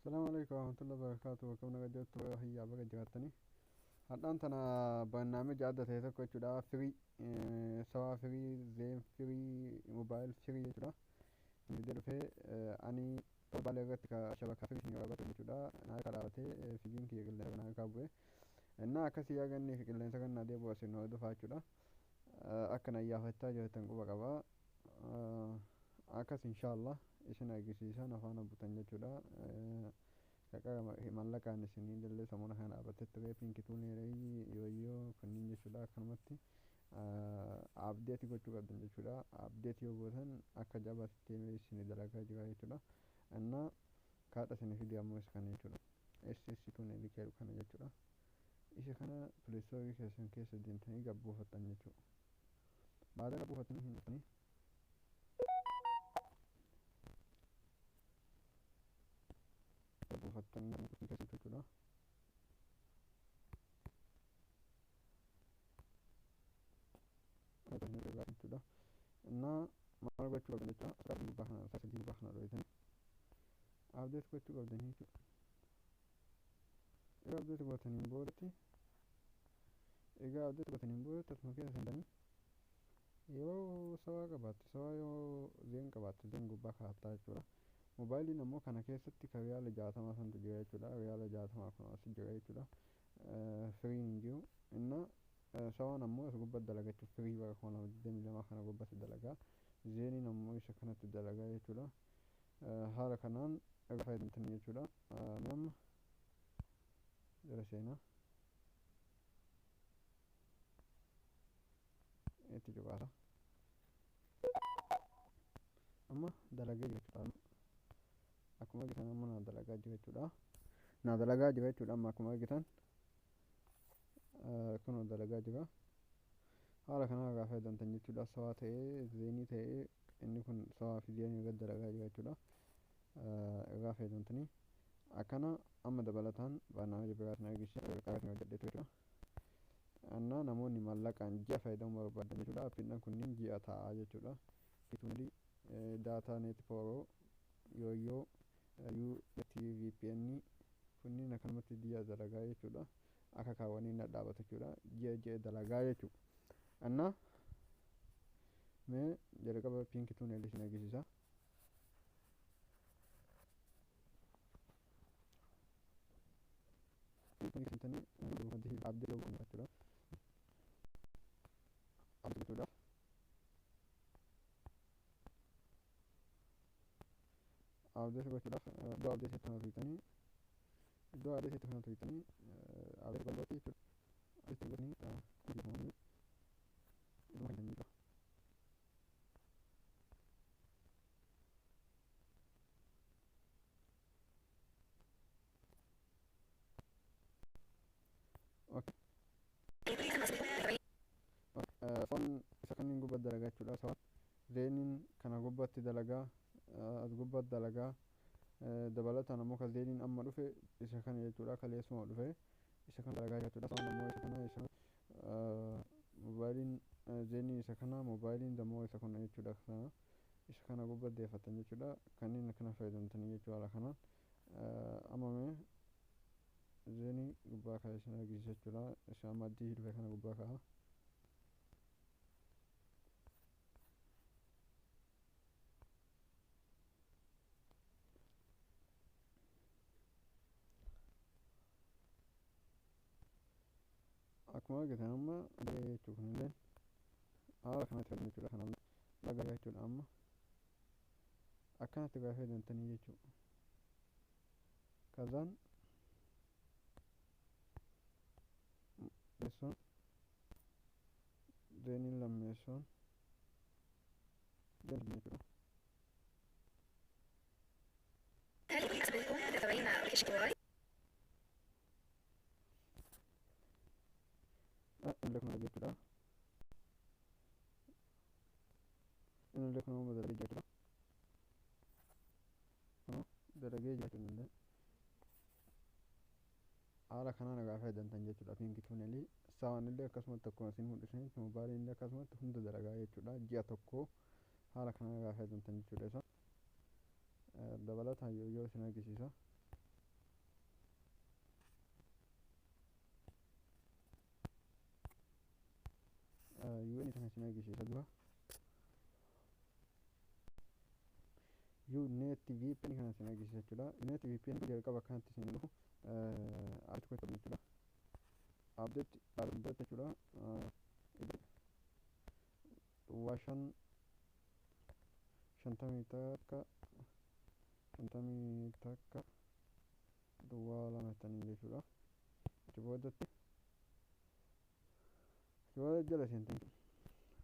السلام عليكم ورحمة الله وبركاته وكم نجدت هي بقى جاتني الآن أنا برنامج عدة هيتك كده فري سواء فري زين فري موبايل فري كده ندير فيه أني طبعا لقيت كشبكة فري في نيويورك كده أنا كرهته في جين كي قلنا أنا كابوي إن أكاسي أغني في قلنا سكن نادي بوس إنه دفع كده أكن أيها فتاة تنقو بقى أكاس إن شاء الله إيش ناقص نفانا بتنجى كده kakak mallakaan isinii jallee samuna kana dhaabbatetti pinkituun yooyyoo kunniin jechuudha akkanumatti abdeeti gochuu qabdan jechuudha abdeeti yoo gootan akka jabaatti isinii dalagaa jira jechuudha innaa kaadha isinii fidee ammoo isa kana jechuudha ssituun edikeeru kana jechuudha isa kana pileestoorii keessan keessa deemtanii gabbuufattan jechuudha baada gabbuufatanii hin dhufanii gabbuufattan keessatti jechuudha jechuudha innaa maal gochuu qabdan jechuudha sadarkaa gubbaa kana sadarkaa gubbaa kana dhooytanii abdeet gochuu qabdanii jechuudha egaa abdeet gootaniin boodatti asuma keessa seentanii yoo sawaa qabaatte sawaa yoo zeen qabaatte zeen gubbaa kaa'attaa jechuudha moobaayiliin ammoo kana keessatti ka riyaala 60 santu jira jechuudha riyaala 60 kun as jira jechuudha firiin hin jiru innaa sawaan ammoo isa gubbatti dalagachuuf firii bara 2022 kana gubbatti dalagaa zeeniin ammoo isa kanatti dalagaa jechuudha haala kanaan irra fayyadamtanii jechuudha amma jara seenaa itti cuqaasa amma dalagee jechuudha akkuma argitan amma naa dalagaa jira jechuudha amma akkuma argitan kunoo dalagaa jira haala kanaa irraa fayyadamtan jechuudha sawaa ta'ee zeenii ta'ee inni kun sawaa fi zeenii irratti dalagaa jira jechuudha irraa fayyadamtanii akkana amma dabalataan barnaamija biraatiin argisiisa qaratni hojjedheetu jechuudha annaa namoonni maallaqaan ji'a fayyadamuu barbaadan jechuudha appiidhaan kunniin ji'a taa'aa jechuudha ituunilii daataa neetfooroo yooyyoo UTVPN kunniin akkanumatti ji'a dalagaa jechuudha akka kaawwanii na dhaabata jechuudha ji'a dalagaa jechuudha annaa mee jalqaba pinkituun isin agarsiisa pinkitanii abdii yoo godhu jechuudha jechuudha abdees gochuudhaaf iddoo abdeesitti kana tuqxanii abdees bal'ootti jechuudha abdeetti godhanii hojjetamanii ilma kan jechuudha foon isa kaniin gubbatti dalagaa jechuudha sawaan zeeniin kana gubbatti dalagaa as gubbatti dalagaa dabalataan ammoo ka zeeniin amma dhufe isa kana jechuudha kaleessuma dhufe isa kana dalagaa jechuudha sawaan ammoo isa kana isa moobaayiliin zeeniin isa kana moobaayiliin dammoo isa kana jechuudha isa kana gubbatti deeffatan jechuudha kanneen kana fayyadamtanii jechuudha haala kanaan amma mee zeenii gubbaa kaa'e isin agarsiisa jechuudha isa maddii dhufe kana gubbaa kaa'a akkuma argitan amma jechuu kunillee haala kanatti fayyadamu jechuudha kanaan dhagaa jechuudha amma akkanatti irraa fayyadamtanii jechuudha kazaan lammeessoon zeeniin lammeessoon jechuudha jechuudha inillee kun ammoo dalagee jechuudha dalagee jechuudha haala kanaan irraa fayyadamtan jechuudha pinkituunillee sawaanillee akkasumatti akkuma isin mul'isanitti moobaayiliinillee akkasumatti hunda dalagaa jechuudha ji'a tokko haala kanaan irraa fayyadamtan jechuudha isa dabalataan yoo isin agarsiisa isin agarsiisa dura. Unet VPN kana isin agarsiisa jechuudha. Unet VPN jalqaba akkanatti isin dhufu achi tokko jechuudha. Update jechuudha. Duwwaa 50 takka duwwaa 2 jechuudha. Achi boodatti jala seentan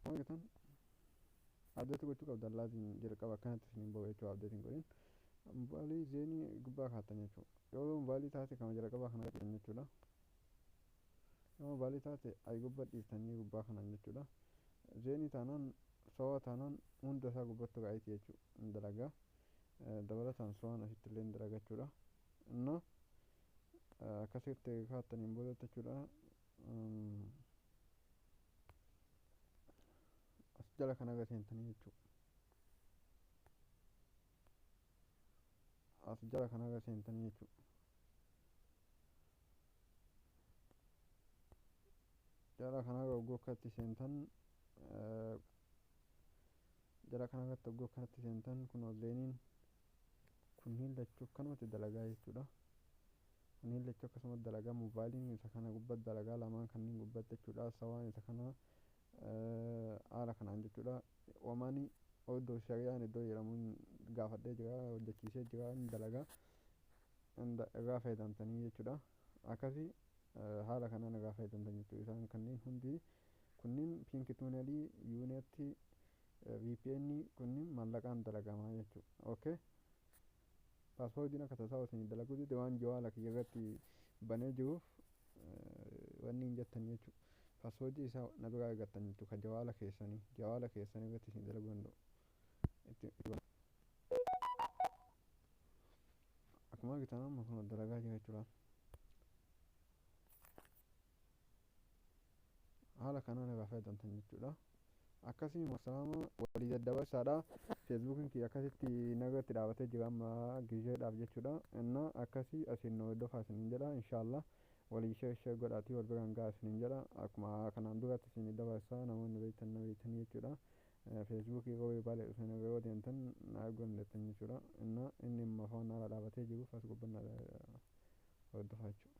waan gootan update gochuu qabdan laaziin jalqaba akkanatti isin bahu jechuudha. Updatein godhin mobaayilii zeenii gubbaa kaa'atan jechuudha. Yoo mobaayilii taate kama jalqabaa kana godhan jechuudha. Yoo mobaayilii taate ay gubbaa dhiiftanii gubbaa kanan jechuudha. Zeenii taanaan sawaa taanaan hunda isaa gubbaatti gaa'eeti jechuudha. Dalagaa dabalataan sawaan asitti illee dalagaa jechuudha. Innaa akkasitti kaa'attaniin booda jechuudha. As jala kana aga seentanii jechuudha. As jala kana aga seentanii jechuudha. Jala kana aga oggoo akkatti seentan jala kana agatti oggoo akkanatti seentan kunoo zeeniin kunniin lachuu akkanumatti dalagaa jechuudha. Kunniin lachuu akkasumatti dalagaa mobaayiliin isa kana gubbatti dalagaa lamaan kanneen gubbatti jechuudha. Sawaan isa kana haala kanaan jechuudha. Oomanii oddoo shagayaan iddoo jedhamuun gaafadhee jira hojjechiisee jira inni dalagaa irraa fayyadamtanii jechuudha. Akkasii haala kanaan irraa fayyadamtan jechuudha. Isaan kanneen hundi kunniin piinki tuunelii yuunetti VPN kunniin maallaqaan dalagamaa jechuudha. Okay. Paaspoortiin akka tasaa isin dalaguu dide waan jawaala kiyya irratti banee jiruuf wanni hin jettan jechuudha. Paaspoortii isaa na biraa argattan jechuudha. Kan jawaala keessanii irratti isin dalaguu danda'u. Akkuma argitan amma kun dalagaa jira jechuudha. Haala kanaan irraa fayyadamtan jechuudha. Akkasii masalaama walii daddabarsaadha. Feesbuukiin kiyya akkasitti nagatti dhaabatee jira amma gizeedhaaf jechuudha. Innaa akkasii asiin nu hordofaa isiniin jedha. Inshaallah walii share godhaatii wal biraan gahaa isiniin jedha. Akkuma kanaan duratti isin dabarsaa namoonni beektan na beektanii jechuudha. Feesbuukii yeroo barbaade dhufan yeroo deemtan na arguu dandeettan jechuudha. Innaa inni immoo afaan haala dhaabatee jiruuf as gubbaa hordofaa jechuudha.